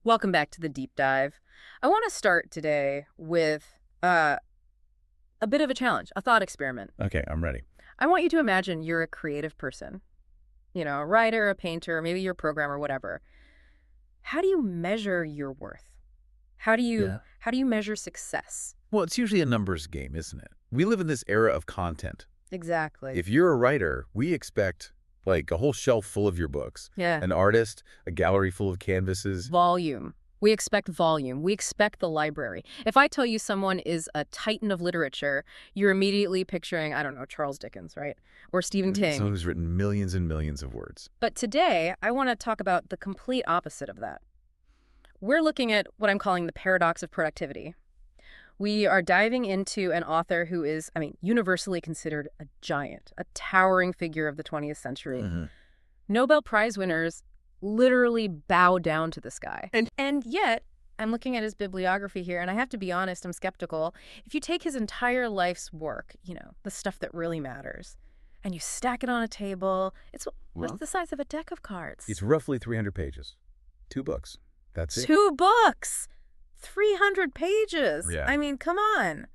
Welcome back to the deep dive. I want to start today with a bit of a challenge, a thought experiment. Okay, I'm ready. I want you to imagine you're a creative person, a writer, a painter, maybe you're a programmer, whatever. How do you measure your worth? How do you Yeah. how do you measure success? Well, it's usually a numbers game, isn't it? We live in this era of content. Exactly. If you're a writer, we expect like a whole shelf full of your books. Yeah. An artist, a gallery full of canvases. Volume. We expect volume. We expect the library. If I tell you someone is a titan of literature, you're immediately picturing, I don't know, Charles Dickens, right? Or Stephen King. Someone who's written millions and millions of words. But today, I want to talk about the complete opposite of that. We're looking at what I'm calling the paradox of productivity. We are diving into an author who is, universally considered a giant, a towering figure of the 20th century. Mm-hmm. Nobel Prize winners literally bow down to this guy. And yet, I'm looking at his bibliography here, and I have to be honest, I'm skeptical. If you take his entire life's work, the stuff that really matters, and you stack it on a table, it's what's the size of a deck of cards? It's roughly 300 pages. 2 books. That's it. 2 books! 300 pages! Yeah. Come on!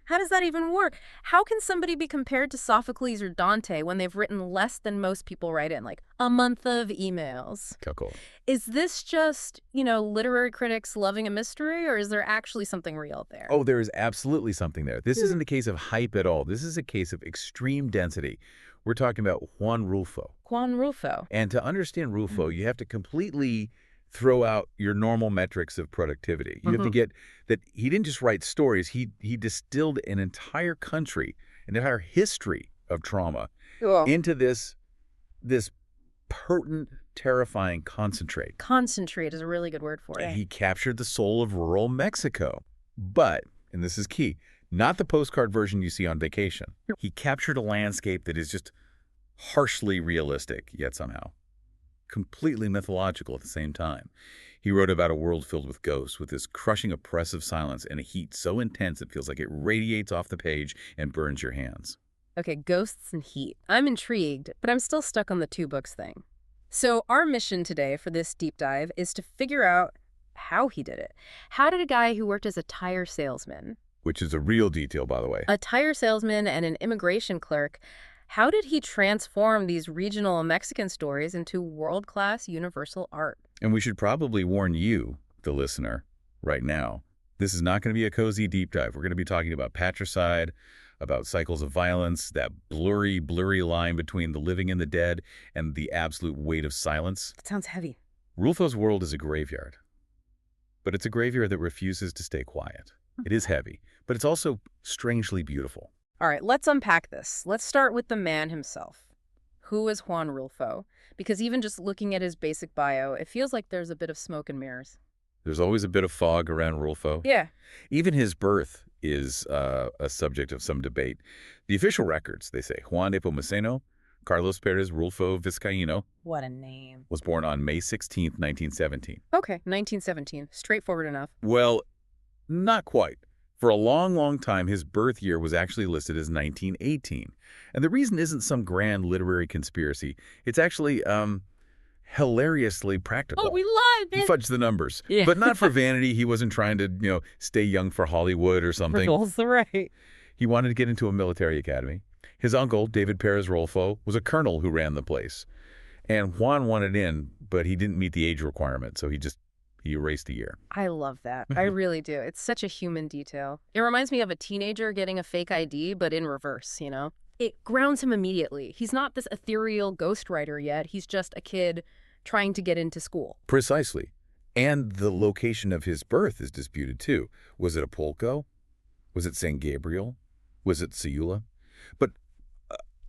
How does that even work? How can somebody be compared to Sophocles or Dante when they've written less than most people write in, like a month of emails? Cool. Is this just, literary critics loving a mystery, or is there actually something real there? Oh, there is absolutely something there. This isn't a case of hype at all. This is a case of extreme density. We're talking about Juan Rulfo. Juan Rulfo. And to understand Rulfo, you have to completely throw out your normal metrics of productivity. You have to get that he didn't just write stories. He distilled an entire country, an entire history of trauma into this potent, terrifying concentrate. Concentrate is a really good word for it. And he captured the soul of rural Mexico. But, and this is key, not the postcard version you see on vacation. He captured a landscape that is just harshly realistic, yet somehow completely mythological at the same time. He wrote about a world filled with ghosts, with this crushing oppressive silence and a heat so intense it feels like it radiates off the page and burns your hands. Okay, ghosts and heat. I'm intrigued, but I'm still stuck on the 2 books thing. So our mission today for this deep dive is to figure out how he did it. How did a guy who worked as a tire salesman, Which is a real detail, by the way. a tire salesman and an immigration clerk, how did he transform these regional Mexican stories into world-class universal art? And we should probably warn you, the listener, right now. This is not going to be a cozy deep dive. We're going to be talking about patricide, about cycles of violence, that blurry line between the living and the dead, and the absolute weight of silence. That sounds heavy. Rulfo's world is a graveyard. But it's a graveyard that refuses to stay quiet. It is heavy, but it's also strangely beautiful. All right, let's unpack this. Let's start with the man himself. Who is Juan Rulfo? Because even just looking at his basic bio, it feels like there's a bit of smoke and mirrors. There's always a bit of fog around Rulfo. Yeah. Even his birth is a subject of some debate. The official records, they say, Juan Nepomuceno Carlos Perez Rulfo Vizcaíno What a name. was born on May 16, 1917. Okay, 1917. Straightforward enough. Well, not quite. For a long time, his birth year was actually listed as 1918. And the reason isn't some grand literary conspiracy. It's actually hilariously practical. Oh, we lied, He man. fudged the numbers. Yeah. But not for vanity. He wasn't trying to, stay young for Hollywood or something. That's right. He wanted to get into a military academy. His uncle, David Perez Rulfo, was a colonel who ran the place. And Juan wanted in, but he didn't meet the age requirement, so he erased a year. I love that. I really do. It's such a human detail. It reminds me of a teenager getting a fake ID, but in reverse, It grounds him immediately. He's not this ethereal ghostwriter yet. He's just a kid trying to get into school. Precisely. And the location of his birth is disputed, too. Was it Apolco? Was it San Gabriel? Was it Sayula? But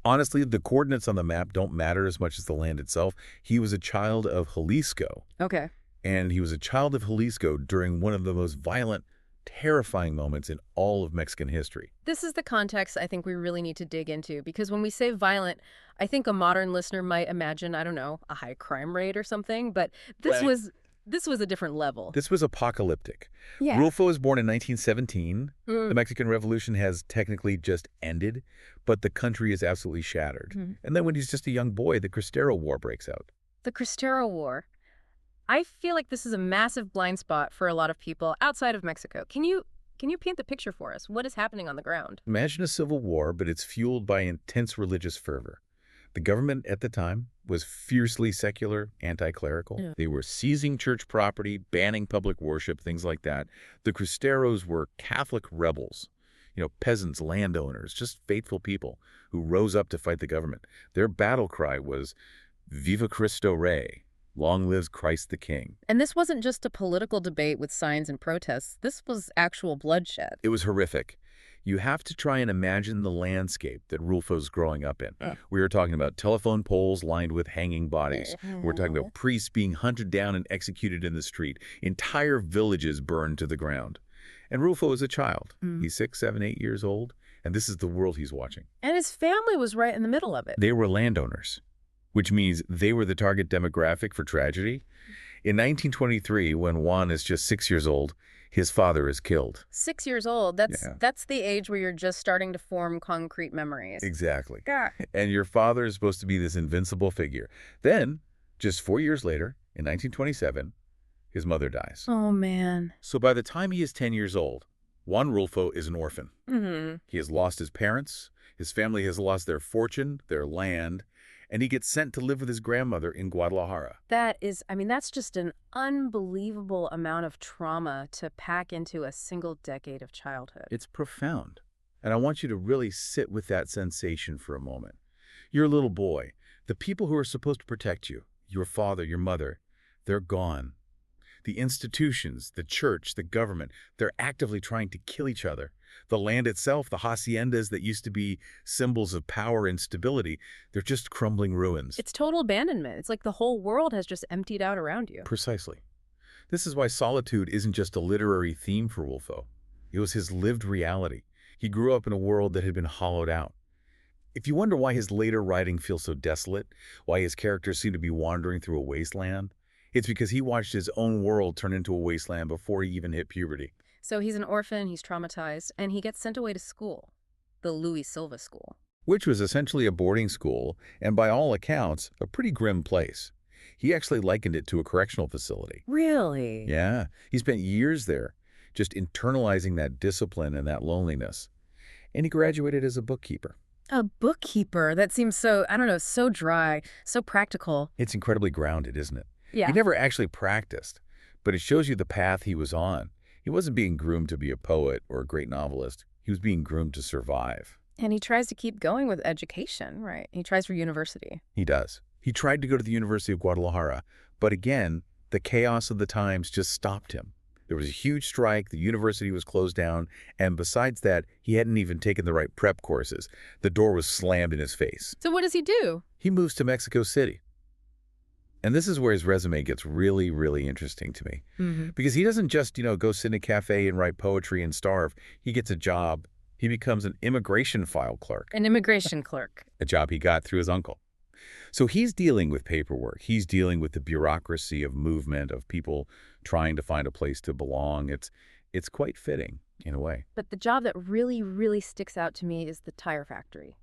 honestly, the coordinates on the map don't matter as much as the land itself. He was a child of Jalisco. Okay. And he was a child of Jalisco during one of the most violent, terrifying moments in all of Mexican history. This is the context I think we really need to dig into, because when we say violent, I think a modern listener might imagine, I don't know, a high crime rate or something, but this was a different level. This was apocalyptic. Yeah. Rulfo was born in 1917. The Mexican Revolution has technically just ended, but the country is absolutely shattered. And then when he's just a young boy, the Cristero War breaks out. The Cristero War. I feel like this is a massive blind spot for a lot of people outside of Mexico. Can you paint the picture for us? What is happening on the ground? Imagine a civil war, but it's fueled by intense religious fervor. The government at the time was fiercely secular, anti-clerical. Yeah. They were seizing church property, banning public worship, things like that. The Cristeros were Catholic rebels, peasants, landowners, just faithful people who rose up to fight the government. Their battle cry was, "Viva Cristo Rey," long lives Christ the King. And this wasn't just a political debate with signs and protests. This was actual bloodshed. It was horrific. You have to try and imagine the landscape that Rulfo's growing up in. We were talking about telephone poles lined with hanging bodies. We're talking about priests being hunted down and executed in the street. Entire villages burned to the ground. And Rulfo is a child. He's 6, 7, 8 years old, and this is the world he's watching. And his family was right in the middle of it. They were landowners, which means they were the target demographic for tragedy. In 1923, when Juan is just 6 years old, his father is killed. 6 years old. That's the age where you're just starting to form concrete memories. Exactly. God. And your father is supposed to be this invincible figure. Then, just 4 years later, in 1927, his mother dies. Oh, man. So by the time he is 10 years old, Juan Rulfo is an orphan. He has lost his parents, his family has lost their fortune, their land, and he gets sent to live with his grandmother in Guadalajara. That's just an unbelievable amount of trauma to pack into a single decade of childhood. It's profound. And I want you to really sit with that sensation for a moment. You're a little boy. The people who are supposed to protect you, your father, your mother, they're gone. The institutions, the church, the government, they're actively trying to kill each other. The land itself, the haciendas that used to be symbols of power and stability, they're just crumbling ruins. It's total abandonment. It's like the whole world has just emptied out around you. Precisely. This is why solitude isn't just a literary theme for Rulfo. It was his lived reality. He grew up in a world that had been hollowed out. If you wonder why his later writing feels so desolate, why his characters seem to be wandering through a wasteland, it's because he watched his own world turn into a wasteland before he even hit puberty. So he's an orphan, he's traumatized, and he gets sent away to school, the Luis Silva School. Which was essentially a boarding school, and by all accounts, a pretty grim place. He actually likened it to a correctional facility. Really? Yeah, he spent years there, just internalizing that discipline and that loneliness. And he graduated as a bookkeeper. A bookkeeper? That seems so, so dry, so practical. It's incredibly grounded, isn't it? Yeah. He never actually practiced, but it shows you the path he was on. He wasn't being groomed to be a poet or a great novelist. He was being groomed to survive. And he tries to keep going with education, right? He tries for university. He does. He tried to go to the University of Guadalajara, but again, the chaos of the times just stopped him. There was a huge strike, the university was closed down, and besides that, he hadn't even taken the right prep courses. The door was slammed in his face. So what does he do? He moves to Mexico City. And this is where his resume gets really, really interesting to me. Because he doesn't just, go sit in a cafe and write poetry and starve. He gets a job. He becomes an immigration file clerk. An immigration clerk. A job he got through his uncle. So he's dealing with paperwork. He's dealing with the bureaucracy of movement, of people trying to find a place to belong. It's quite fitting, in a way. But the job that really, really sticks out to me is the tire factory.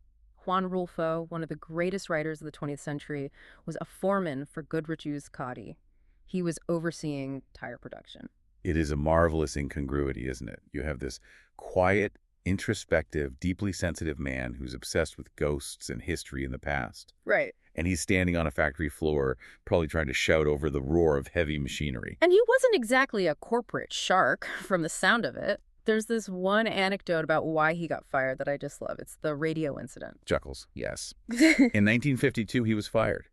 Juan Rulfo, one of the greatest writers of the 20th century, was a foreman for Goodrich's Coddy. He was overseeing tire production. It is a marvelous incongruity, isn't it? You have this quiet, introspective, deeply sensitive man who's obsessed with ghosts and history in the past. Right. And he's standing on a factory floor, probably trying to shout over the roar of heavy machinery. And he wasn't exactly a corporate shark, from the sound of it. There's this one anecdote about why he got fired that I just love. It's the radio incident. Chuckles, yes. In 1952, he was fired.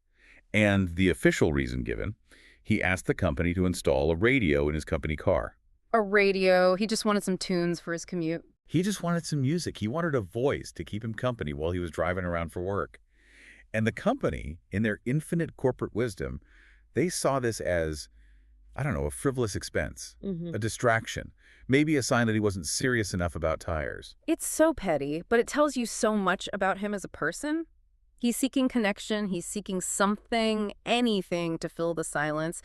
And the official reason given, he asked the company to install a radio in his company car. A radio. He just wanted some tunes for his commute. He just wanted some music. He wanted a voice to keep him company while he was driving around for work. And the company, in their infinite corporate wisdom, they saw this as, a frivolous expense, a distraction, maybe a sign that he wasn't serious enough about tires. It's so petty, but it tells you so much about him as a person. He's seeking connection. He's seeking something, anything to fill the silence.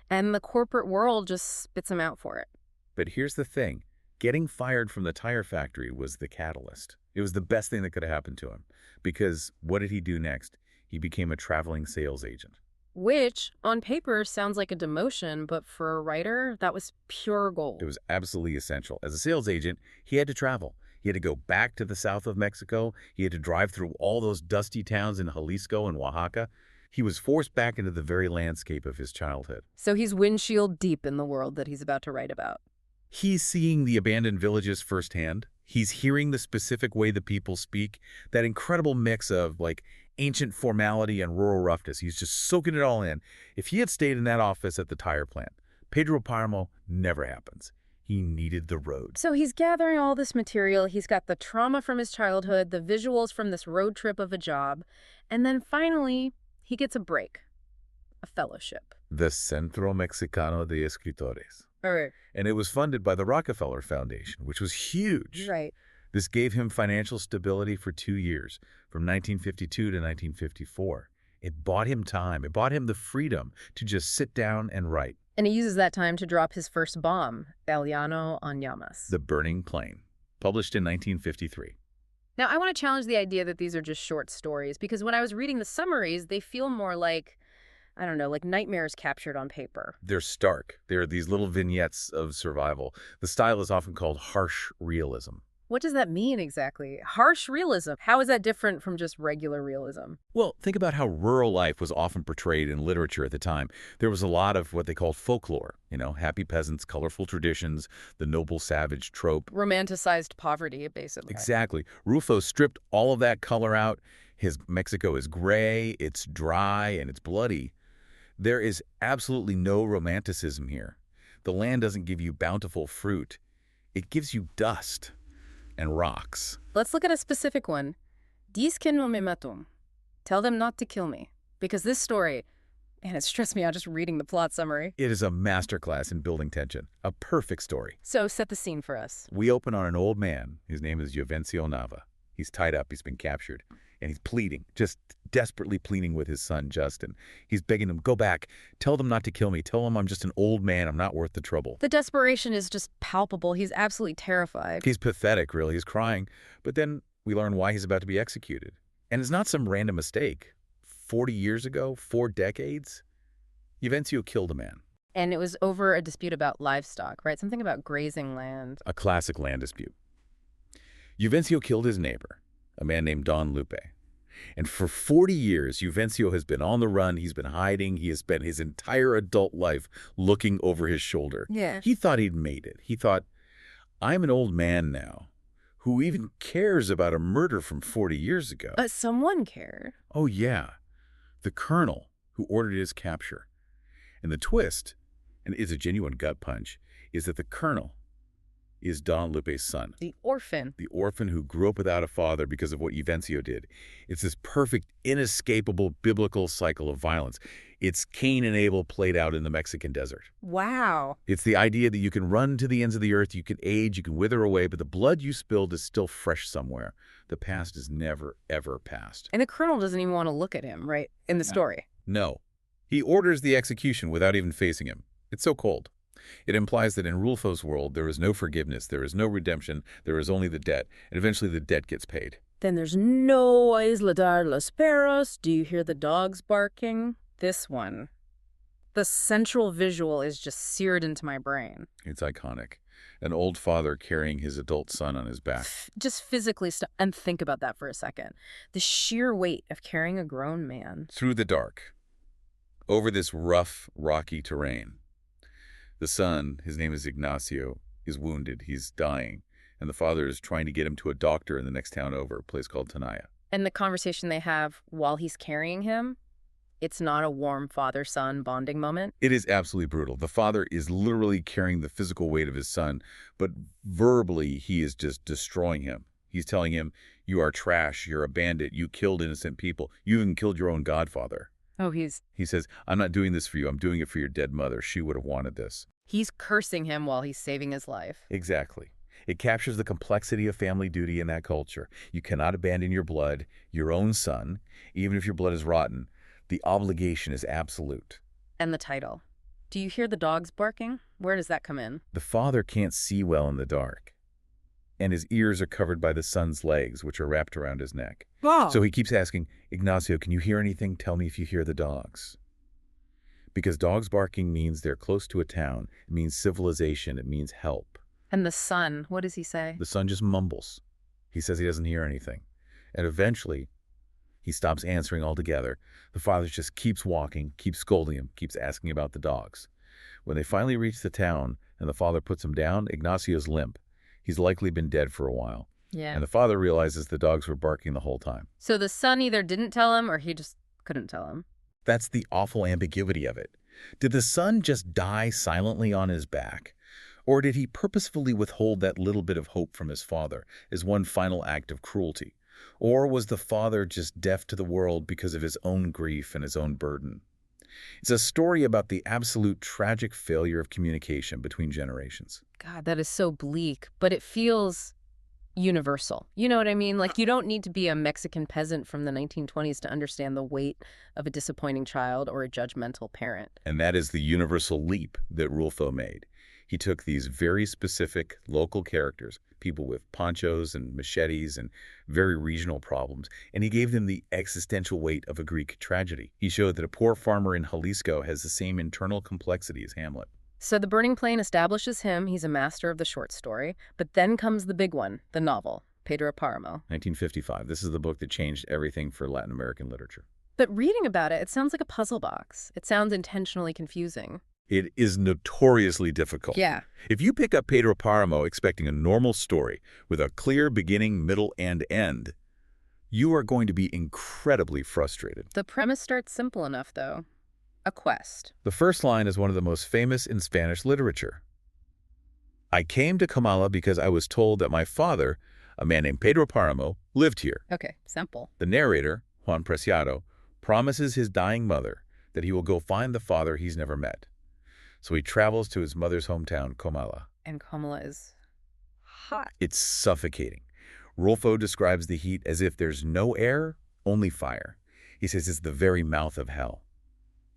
And the corporate world just spits him out for it. But here's the thing. Getting fired from the tire factory was the catalyst. It was the best thing that could have happened to him. Because what did he do next? He became a traveling sales agent. Which, on paper, sounds like a demotion, but for a writer, that was pure gold. It was absolutely essential. As a sales agent, he had to travel. He had to go back to the south of Mexico. He had to drive through all those dusty towns in Jalisco and Oaxaca. He was forced back into the very landscape of his childhood. So he's windshield deep in the world that he's about to write about. He's seeing the abandoned villages firsthand. He's hearing the specific way the people speak, that incredible mix of, like, ancient formality and rural roughness. He's just soaking it all in. If he had stayed in that office at the tire plant, Pedro Páramo never happens. He needed the road. So he's gathering all this material. He's got the trauma from his childhood, the visuals from this road trip of a job, and then finally, he gets a break, a fellowship. The Centro Mexicano de Escritores. All right. And it was funded by the Rockefeller Foundation, which was huge. Right. This gave him financial stability for 2 years, from 1952 to 1954. It bought him time. It bought him the freedom to just sit down and write. And he uses that time to drop his first bomb, El Llano on llamas. The Burning Plain, published in 1953. Now, I want to challenge the idea that these are just short stories, because when I was reading the summaries, they feel more like, I don't know, like nightmares captured on paper. They're stark. They're these little vignettes of survival. The style is often called harsh realism. What does that mean exactly? Harsh realism. How is that different from just regular realism? Well, think about how rural life was often portrayed in literature at the time. There was a lot of what they called folklore, happy peasants, colorful traditions, the noble savage trope. Romanticized poverty, basically. Exactly. Rulfo stripped all of that color out. His Mexico is gray, it's dry, and it's bloody. There is absolutely no romanticism here. The land doesn't give you bountiful fruit. It gives you dust and rocks. Let's look at a specific one. Dis que no me matum. Tell them not to kill me. Because this story, man, it stressed me out just reading the plot summary. It is a masterclass in building tension. A perfect story. So set the scene for us. We open on an old man. His name is Juvencio Nava. He's tied up. He's been captured. And he's pleading, just desperately pleading with his son, Justin. He's begging him, go back. Tell them not to kill me. Tell them I'm just an old man. I'm not worth the trouble. The desperation is just palpable. He's absolutely terrified. He's pathetic, really. He's crying. But then we learn why he's about to be executed. And it's not some random mistake. 40 years ago, 4 decades, Juvencio killed a man. And it was over a dispute about livestock, right? Something about grazing land. A classic land dispute. Juvencio killed his neighbor, a man named Don Lupe. And for 40 years, Juvencio has been on the run. He's been hiding. He has spent his entire adult life looking over his shoulder. Yeah. He thought he'd made it. He thought, I'm an old man now. Who even cares about a murder from 40 years ago? But someone cared. Oh, yeah. The colonel who ordered his capture. And the twist, and it's a genuine gut punch, is that the colonel is Don Lupe's son. The orphan. The orphan who grew up without a father because of what Juvencio did. It's this perfect, inescapable biblical cycle of violence. It's Cain and Abel played out in the Mexican desert. Wow. It's the idea that you can run to the ends of the earth, you can age, you can wither away, but the blood you spilled is still fresh somewhere. The past is never, ever past. And the colonel doesn't even want to look at him, right, in the story. No. He orders the execution without even facing him. It's so cold. It implies that in Rulfo's world, there is no forgiveness, there is no redemption, there is only the debt, and eventually the debt gets paid. Then there's no aisladar los perros. Do you hear the dogs barking? This one. The central visual is just seared into my brain. It's iconic. An old father carrying his adult son on his back. Just physically, and think about that for a second. The sheer weight of carrying a grown man. Through the dark, over this rough, rocky terrain. The son, his name is Ignacio, is wounded. He's dying. And the father is trying to get him to a doctor in the next town over, a place called Tenaya. And the conversation they have while he's carrying him, it's not a warm father-son bonding moment. It is absolutely brutal. The father is literally carrying the physical weight of his son, but verbally he is just destroying him. He's telling him, you are trash, you're a bandit, you killed innocent people, you even killed your own godfather. Oh, He says, I'm not doing this for you. I'm doing it for your dead mother. She would have wanted this. He's cursing him while he's saving his life. Exactly. It captures the complexity of family duty in that culture. You cannot abandon your blood, your own son, even if your blood is rotten. The obligation is absolute. And the title. Do you hear the dogs barking? Where does that come in? The father can't see well in the dark, and his ears are covered by the son's legs, which are wrapped around his neck. Wow. So he keeps asking, Ignacio, can you hear anything? Tell me if you hear the dogs. Because dogs barking means they're close to a town. It means civilization. It means help. And the son, what does he say? The son just mumbles. He says he doesn't hear anything. And eventually, he stops answering altogether. The father just keeps walking, keeps scolding him, keeps asking about the dogs. When they finally reach the town and the father puts him down, Ignacio's limp. He's likely been dead for a while. Yeah. And the father realizes the dogs were barking the whole time. So the son either didn't tell him or he just couldn't tell him. That's the awful ambiguity of it. Did the son just die silently on his back? Or did he purposefully withhold that little bit of hope from his father as one final act of cruelty? Or was the father just deaf to the world because of his own grief and his own burden? It's a story about the absolute tragic failure of communication between generations. God, that is so bleak, but it feels universal. You know what I mean? Like, you don't need to be a Mexican peasant from the 1920s to understand the weight of a disappointing child or a judgmental parent. And that is the universal leap that Rulfo made. He took these very specific local characters, people with ponchos and machetes and very regional problems, and he gave them the existential weight of a Greek tragedy. He showed that a poor farmer in Jalisco has the same internal complexity as Hamlet. So the Burning Plain establishes him. He's a master of the short story. But then comes the big one, the novel, Pedro Páramo. 1955. This is the book that changed everything for Latin American literature. But reading about it, it sounds like a puzzle box. It sounds intentionally confusing. It is notoriously difficult. Yeah. If you pick up Pedro Páramo expecting a normal story with a clear beginning, middle, and end, you are going to be incredibly frustrated. The premise starts simple enough, though. A quest. The first line is one of the most famous in Spanish literature. I came to Comala because I was told that my father, a man named Pedro Páramo, lived here. Okay, simple. The narrator, Juan Preciado, promises his dying mother that he will go find the father he's never met. So he travels to his mother's hometown, Comala. And Kamala is hot. It's suffocating. Rulfo describes the heat as if there's no air, only fire. He says it's the very mouth of hell.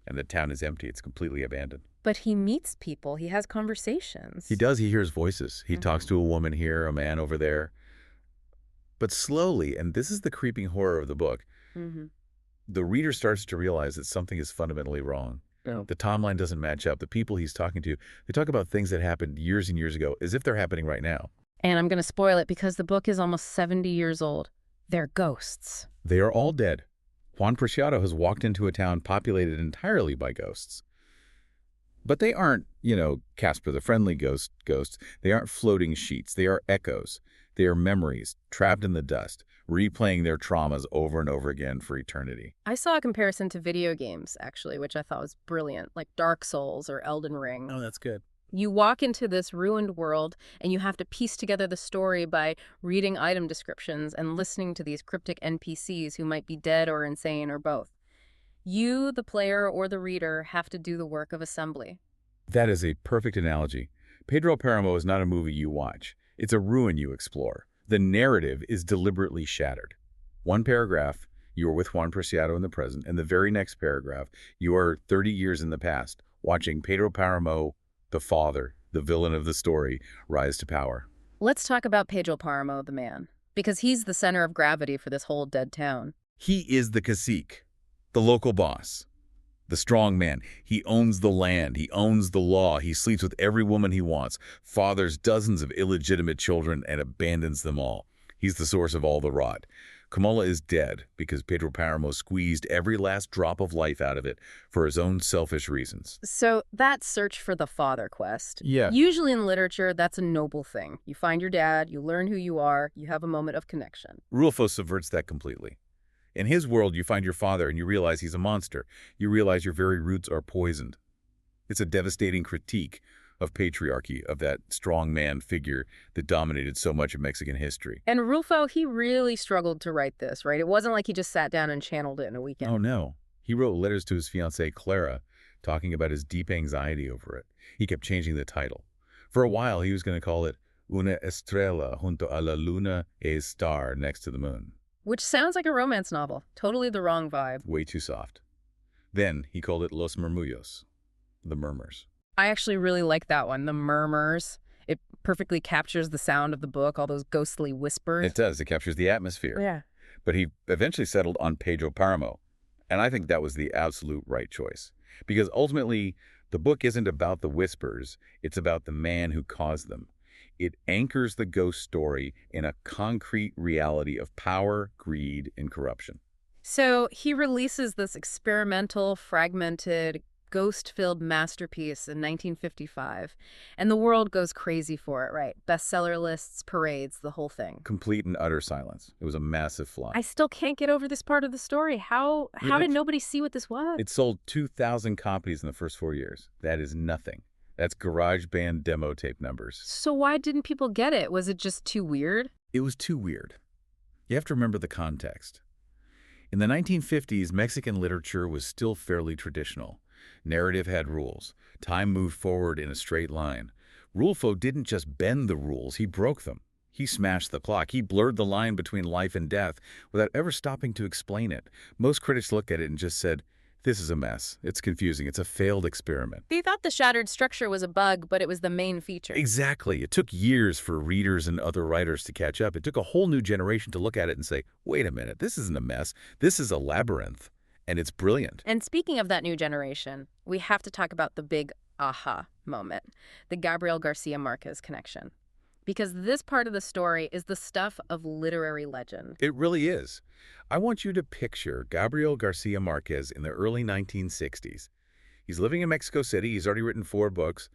And the town is empty. It's completely abandoned. But he meets people. He has conversations. He does. He hears voices. He talks to a woman here, a man over there. But slowly, and this is the creeping horror of the book, the reader starts to realize that something is fundamentally wrong. Oh. The timeline doesn't match up. The people he's talking to, they talk about things that happened years and years ago as if they're happening right now. And I'm going to spoil it because the book is almost 70 years old. They're ghosts. They are all dead. Juan Preciado has walked into a town populated entirely by ghosts. But they aren't, Casper the Friendly ghosts. They aren't floating sheets. They are echoes. They are memories trapped in the dust, replaying their traumas over and over again for eternity. I saw a comparison to video games, actually, which I thought was brilliant, like Dark Souls or Elden Ring. Oh, that's good. You walk into this ruined world, and you have to piece together the story by reading item descriptions and listening to these cryptic NPCs who might be dead or insane or both. You, the player or the reader, have to do the work of assembly. That is a perfect analogy. Pedro Páramo is not a movie you watch. It's a ruin you explore. The narrative is deliberately shattered. One paragraph, you are with Juan Preciado in the present, and the very next paragraph, you are 30 years in the past, watching Pedro Páramo, the father, the villain of the story, rise to power. Let's talk about Pedro Páramo, the man, because he's the center of gravity for this whole dead town. He is the cacique, the local boss, the strong man. He owns the land. He owns the law. He sleeps with every woman he wants, fathers dozens of illegitimate children, and abandons them all. He's the source of all the rot. Comala is dead because Pedro Páramo squeezed every last drop of life out of it for his own selfish reasons. So that search for the father quest. Yeah. Usually in literature, that's a noble thing. You find your dad, you learn who you are, you have a moment of connection. Rulfo subverts that completely. In his world, you find your father and you realize he's a monster. You realize your very roots are poisoned. It's a devastating critique of patriarchy, of that strong man figure that dominated so much of Mexican history. And Rulfo, he really struggled to write this, right? It wasn't like he just sat down and channeled it in a weekend. Oh, no. He wrote letters to his fiancée, Clara, talking about his deep anxiety over it. He kept changing the title. For a while, he was going to call it Una estrella junto a la luna e star next to the moon. Which sounds like a romance novel. Totally the wrong vibe. Way too soft. Then he called it Los Murmullos, the murmurs. I actually really like that one, the murmurs. It perfectly captures the sound of the book, all those ghostly whispers. It does. It captures the atmosphere. Yeah. But he eventually settled on Pedro Páramo, and I think that was the absolute right choice. Because ultimately, the book isn't about the whispers, it's about the man who caused them. It anchors the ghost story in a concrete reality of power, greed, and corruption. So he releases this experimental, fragmented, ghost-filled masterpiece in 1955, and the world goes crazy for it, right? Bestseller lists, parades, the whole thing. Complete and utter silence. It was a massive flop. I still can't get over this part of the story. How did nobody see what this was? It sold 2,000 copies in the first 4 years. That is nothing. That's GarageBand demo tape numbers. So why didn't people get it? Was it just too weird? It was too weird. You have to remember the context. In the 1950s, Mexican literature was still fairly traditional. Narrative had rules. Time moved forward in a straight line. Rulfo didn't just bend the rules, he broke them. He smashed the clock. He blurred the line between life and death without ever stopping to explain it. Most critics looked at it and just said, this is a mess. It's confusing. It's a failed experiment. They thought the shattered structure was a bug, but it was the main feature. Exactly. It took years for readers and other writers to catch up. It took a whole new generation to look at it and say, wait a minute, this isn't a mess. This is a labyrinth. And it's brilliant. And speaking of that new generation, we have to talk about the big aha moment, the Gabriel Garcia Márquez connection. Because this part of the story is the stuff of literary legend. It really is. I want you to picture Gabriel Garcia Márquez in the early 1960s. He's living in Mexico City. He's already written 4 books,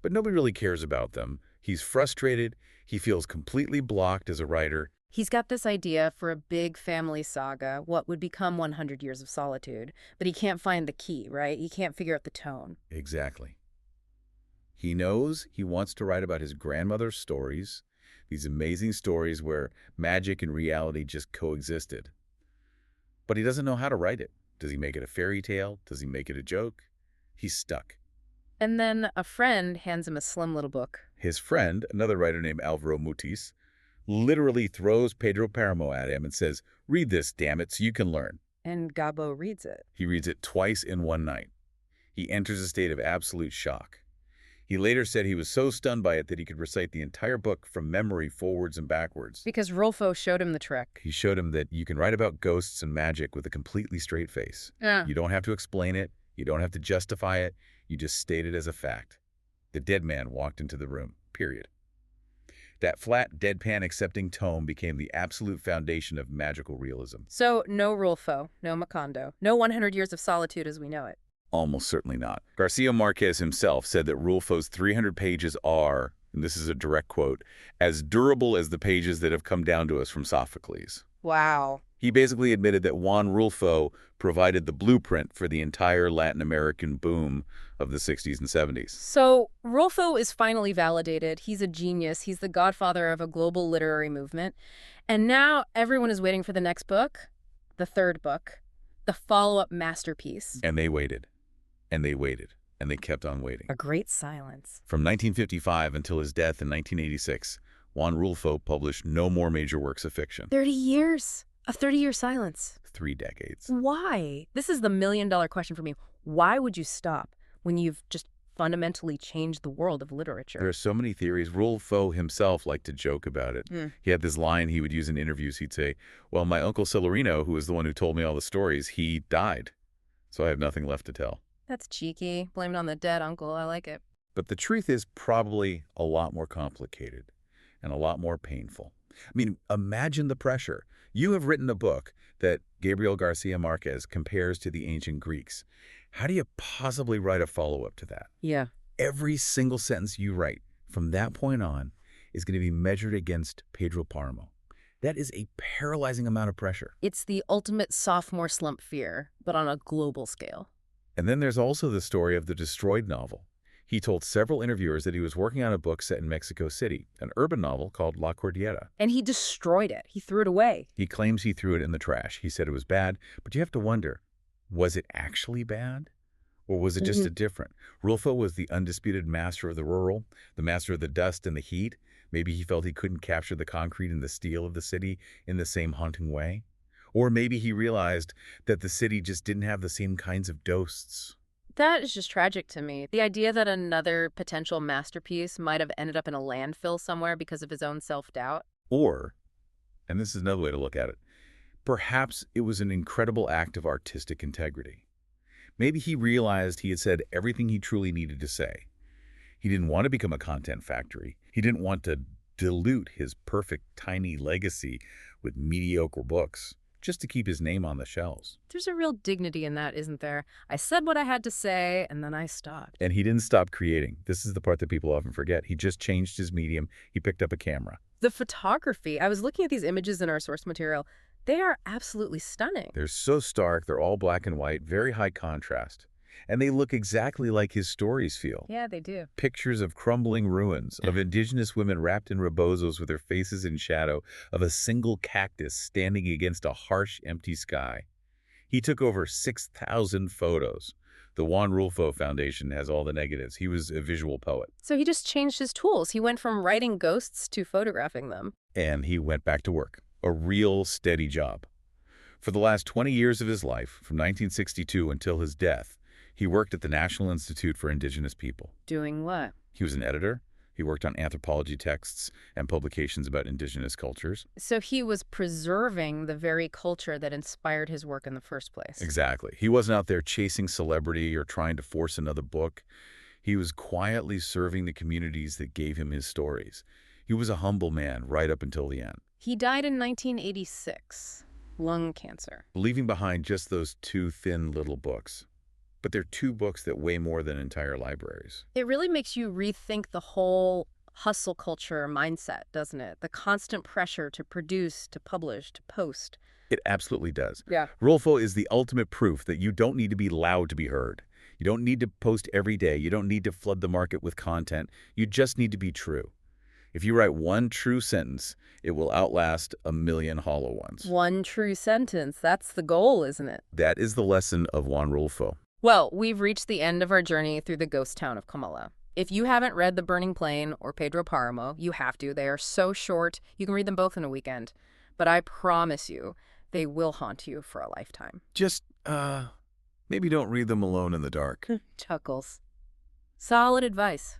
but nobody really cares about them. He's frustrated. He feels completely blocked as a writer. He's got this idea for a big family saga, what would become 100 Years of Solitude, but he can't find the key, right? He can't figure out the tone. Exactly. He knows he wants to write about his grandmother's stories, these amazing stories where magic and reality just coexisted. But he doesn't know how to write it. Does he make it a fairy tale? Does he make it a joke? He's stuck. And then a friend hands him a slim little book. His friend, another writer named Alvaro Mutis, literally throws Pedro Páramo at him and says, read this, damn it, so you can learn. And Gabo reads it. He reads it twice in one night. He enters a state of absolute shock. He later said he was so stunned by it that he could recite the entire book from memory forwards and backwards. Because Rulfo showed him the trick. He showed him that you can write about ghosts and magic with a completely straight face. Yeah. You don't have to explain it. You don't have to justify it. You just state it as a fact. The dead man walked into the room, period. That flat, deadpan accepting tone became the absolute foundation of magical realism. So no Rulfo, no Macondo, no 100 Years of Solitude as we know it. Almost certainly not. Garcia Márquez himself said that Rulfo's 300 pages are, and this is a direct quote, as durable as the pages that have come down to us from Sophocles. Wow. He basically admitted that Juan Rulfo provided the blueprint for the entire Latin American boom of the 60s and 70s. So Rulfo is finally validated. He's a genius. He's the godfather of a global literary movement. And now everyone is waiting for the next book, the third book, the follow-up masterpiece. And they waited. And they waited. And they kept on waiting. A great silence. From 1955 until his death in 1986, Juan Rulfo published no more major works of fiction. 30 years. A 30-year silence. 3 decades. Why? This is the million-dollar question for me. Why would you stop when you've just fundamentally changed the world of literature? There are so many theories. Rulfo himself liked to joke about it. He had this line he would use in interviews. He'd say, well, my uncle Celerino, who was the one who told me all the stories, he died. So I have nothing left to tell. That's cheeky. Blame it on the dead uncle. I like it. But the truth is probably a lot more complicated and a lot more painful. I mean, imagine the pressure. You have written a book that Gabriel Garcia Márquez compares to the ancient Greeks. How do you possibly write a follow-up to that? Yeah. Every single sentence you write from that point on is going to be measured against Pedro Páramo. That is a paralyzing amount of pressure. It's the ultimate sophomore slump fear, but on a global scale. And then there's also the story of the destroyed novel. He told several interviewers that he was working on a book set in Mexico City, an urban novel called La Cordillera. And he destroyed it. He threw it away. He claims he threw it in the trash. He said it was bad, but you have to wonder, was it actually bad? Or was it just a different? Rulfo was the undisputed master of the rural, the master of the dust and the heat. Maybe he felt he couldn't capture the concrete and the steel of the city in the same haunting way. Or maybe he realized that the city just didn't have the same kinds of ghosts. That is just tragic to me. The idea that another potential masterpiece might have ended up in a landfill somewhere because of his own self-doubt. Or, and this is another way to look at it, perhaps it was an incredible act of artistic integrity. Maybe he realized he had said everything he truly needed to say. He didn't want to become a content factory. He didn't want to dilute his perfect tiny legacy with mediocre books just to keep his name on the shelves. There's a real dignity in that, isn't there? I said what I had to say, and then I stopped. And he didn't stop creating. This is the part that people often forget. He just changed his medium. He picked up a camera. The photography, I was looking at these images in our source material. They are absolutely stunning. They're so stark. They're all black and white, very high contrast. And they look exactly like his stories feel. Yeah, they do. Pictures of crumbling ruins, of indigenous women wrapped in rebozos with their faces in shadow, of a single cactus standing against a harsh, empty sky. He took over 6,000 photos. The Juan Rulfo Foundation has all the negatives. He was a visual poet. So he just changed his tools. He went from writing ghosts to photographing them. And he went back to work. A real steady job. For the last 20 years of his life, from 1962 until his death, he worked at the National Institute for Indigenous People. Doing what? He was an editor. He worked on anthropology texts and publications about indigenous cultures. So he was preserving the very culture that inspired his work in the first place. Exactly. He wasn't out there chasing celebrity or trying to force another book. He was quietly serving the communities that gave him his stories. He was a humble man right up until the end. He died in 1986, lung cancer. Leaving behind just those two thin little books. But they're two books that weigh more than entire libraries. It really makes you rethink the whole hustle culture mindset, doesn't it? The constant pressure to produce, to publish, to post. It absolutely does. Yeah. Rulfo is the ultimate proof that you don't need to be loud to be heard. You don't need to post every day. You don't need to flood the market with content. You just need to be true. If you write one true sentence, it will outlast a million hollow ones. One true sentence. That's the goal, isn't it? That is the lesson of Juan Rulfo. Well, we've reached the end of our journey through the ghost town of Comala. If you haven't read The Burning Plain or Pedro Páramo, you have to. They are so short. You can read them both in a weekend. But I promise you, they will haunt you for a lifetime. Just, maybe don't read them alone in the dark. Chuckles. Solid advice.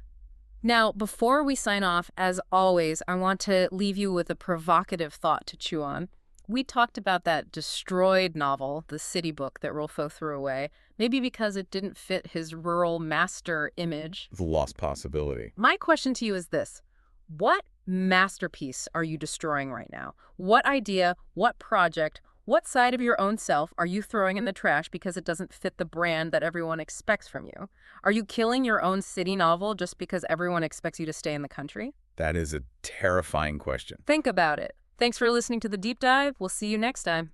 Now, before we sign off, as always, I want to leave you with a provocative thought to chew on. We talked about that destroyed novel, the city book that Rulfo threw away, maybe because it didn't fit his rural master image. The lost possibility. My question to you is this. What masterpiece are you destroying right now? What idea, what project, what side of your own self are you throwing in the trash because it doesn't fit the brand that everyone expects from you? Are you killing your own city novel just because everyone expects you to stay in the country? That is a terrifying question. Think about it. Thanks for listening to The Deep Dive. We'll see you next time.